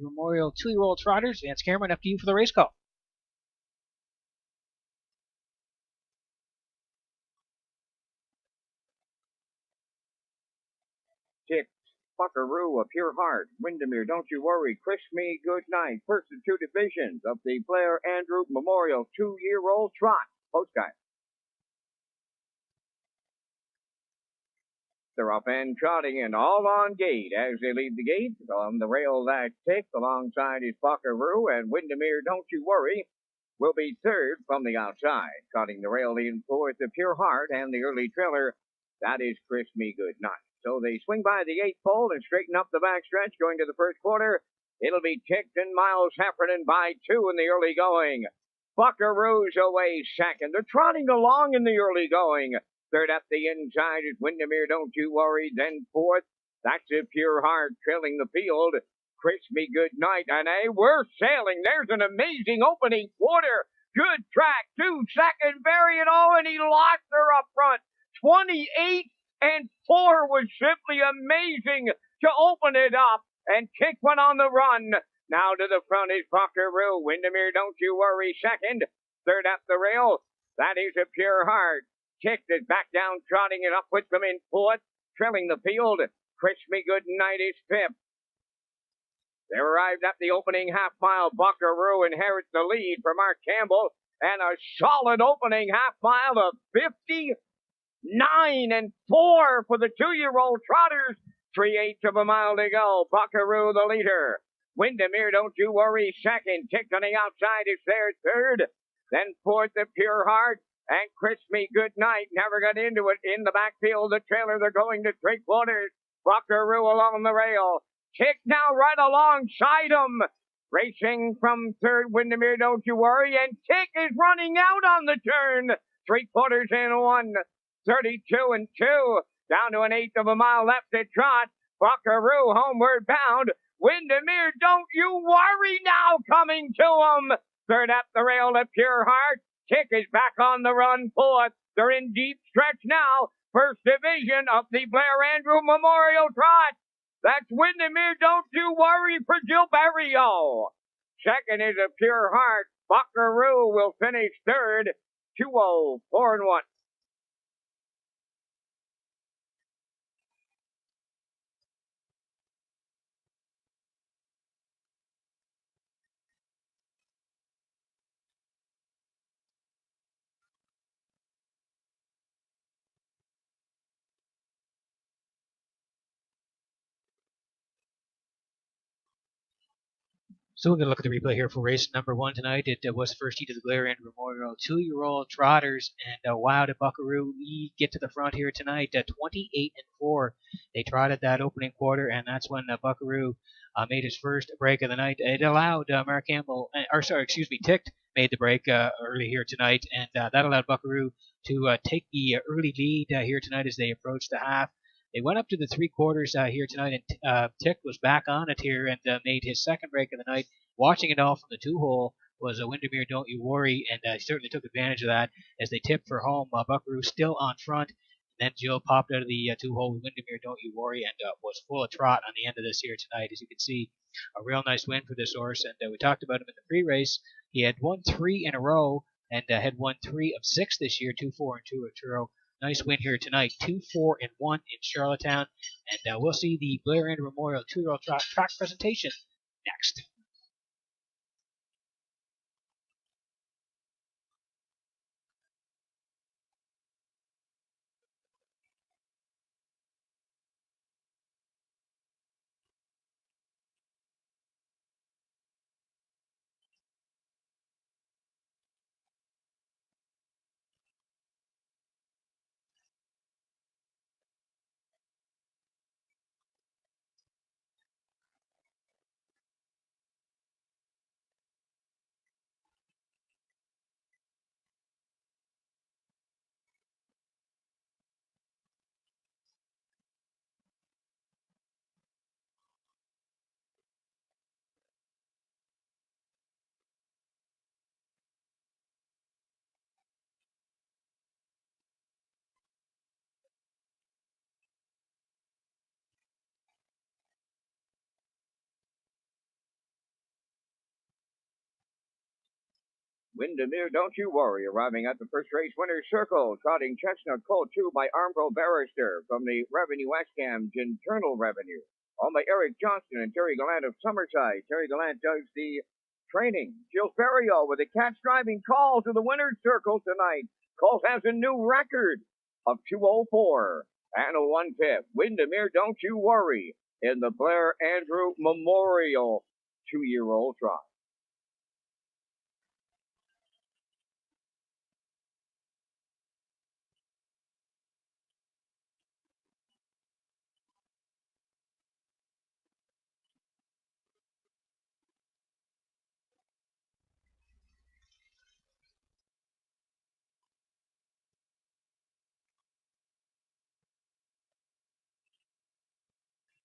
Andrew Memorial 2-year-old trotters. Vance Cameron, up to you for the race call. Tick, Buckaroo, A Pure Heart, Windermere, Don't You Worry, Kiss Me Goodnight, first of two divisions of the Blair Andrew Memorial 2-year-old trot. Postcard. They're up and trotting and all on gate as they leave the gate. On the rail, that Tick alongside is Buckaroo, and Windermere, Don't You Worry, will be third from the outside. Cutting the rail in fourth, The Pure Heart, and the early trailer, that is Kiss Me Goodnight. So they swing by the 8th pole and straighten up the backstretch going to the first quarter. It'll be Tick and Miles Heffernan by 2 in the early going. Buckaroo's away second. They're trotting along in the early going. Third up the inside is Windermere, Don't You Worry. Then fourth, that's A Pure Heart trailing the field. Kiss Me Goodnight. And we're sailing. There's an amazing opening quarter. Good track. 2-second variant. Oh, and he lost her up front. 28 and 4 was simply amazing to open it up. And Tick went on the run. Now to the front is Buckaroo. Windermere, Don't You Worry, second. Third up the rail, that is A Pure Heart. Tick is back down, trotting it up with them in fourth. Trailing the field, Kiss Me Goodnight is fifth. They arrived at the opening half mile. Buckaroo inherits the lead for Mark Campbell. And a solid opening half mile of 59 and 4 for the 2-year-old trotters. 3/8 of a mile to go. Buckaroo the leader. Windermere, Don't You Worry, second. Tick on the outside is there, third. Then fourth, A Pure Heart. And Kiss Me Goodnight never got into it. In the backfield, the trailer, they're going to 3/4. Buckaroo along the rail. Tick now right alongside him. Racing from third, Windermere, Don't You Worry. And Tick is running out on the turn. 3/4 in 1. 32 and 2. Down to an 1/8 of a mile left to trot. Buckaroo homeward bound. Windermere, Don't You Worry now coming to him. Third up the rail, A Pure Heart. Tick is back on the run, fourth. They're in deep stretch now. First division of the Blair Andrew Memorial Trot. That's Windermere, Don't You Worry for Gilberto. Second is A Pure Heart. Buckaroo will finish third. 2:04 and 1. So we're going to look at the replay here for race number 1 tonight. It was first heat of the Blair Andrew Memorial 2-year-old trotters, and wow, did Buckaroo get to the front here tonight. 28 and 4. They trotted that opening quarter, and that's when Buckaroo made his first break of the night. It allowed Mark Campbell, Tick made the break early here tonight, and that allowed Buckaroo to take the early lead here tonight as they approached the half. They went up to the 3/4 here tonight, and Tick was back on it here and made his second break of the night. Watching it all from the 2-hole was a Windermere, Don't You Worry, and certainly took advantage of that as they tipped for home. Buckaroo still on front, and then Jill popped out of the 2-hole with Windermere, Don't You Worry, and was full of trot on the end of this here tonight. As you can see, a real nice win for this horse, and we talked about him in the pre-race. He had won 3 in a row and had won 3 of 6 this year, 2-4 and 2 at Truro. Nice win here tonight, 2-4 and 1 in Charlottetown, and we'll see the Blair Andrew Memorial 2-year-old track presentation next. Windermere, don't you worry, arriving at the first race winner's circle, trotting Chestnut Colt 2 by Armbro Barrister from the Revenue X-Cam Internal Revenue. Owned by Eric Johnston and Terry Gallant of Summerside. Terry Gallant does the training. Jill Ferriol with a catch driving call to the winner's circle tonight. Colt has a new record of 2:04 and a 1/5. Windermere, don't you worry, in the Blair Andrew Memorial 2-year-old trot.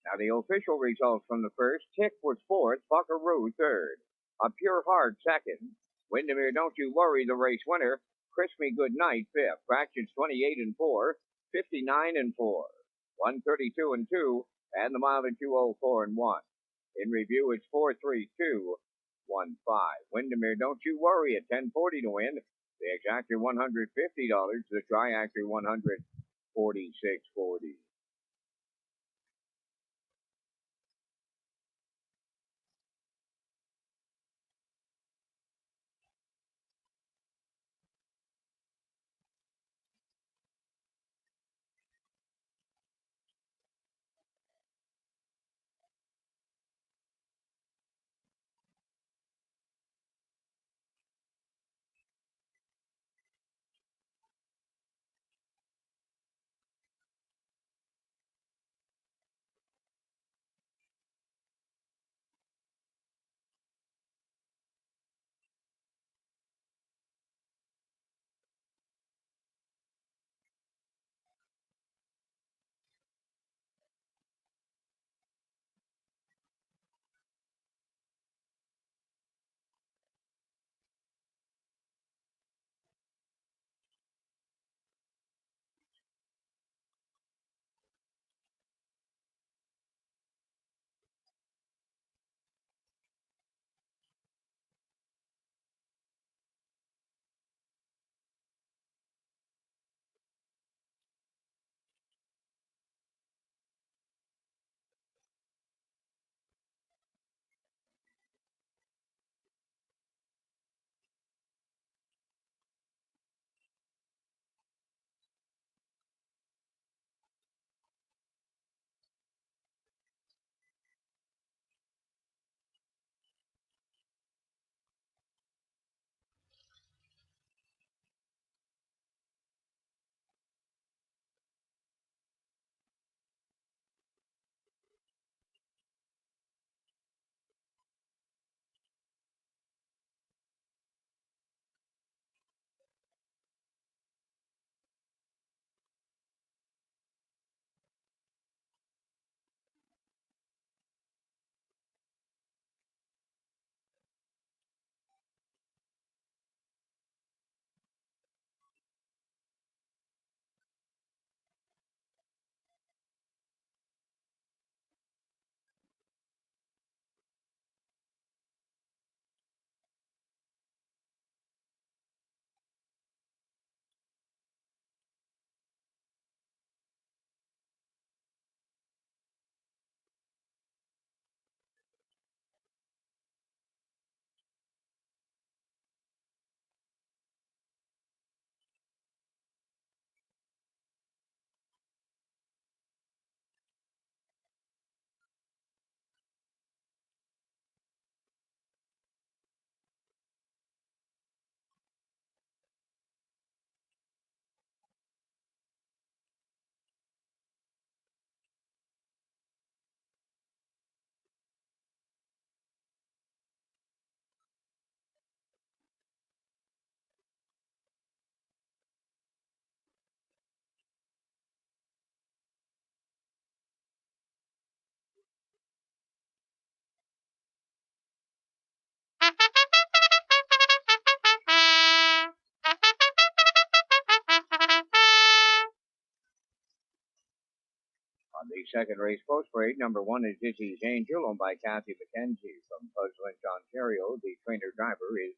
Now the official results from the first: Tick was fourth, Buckaroo third, A Pure Heart second, Windermere, don't you worry, the race winner, Kiss Me Goodnight fifth, Fractions 28 and 4, 59 and 4, 132 and 2, and the mile at 2:04 and 1. In review, it's 43215. Windermere, don't you worry, at 1040 to win. The exactor $150, the triactor $146.40. On the second race post parade, number 1 is Dizzy's Angel, owned by Kathy McKenzie from Puzzlinch, Ontario. The trainer driver is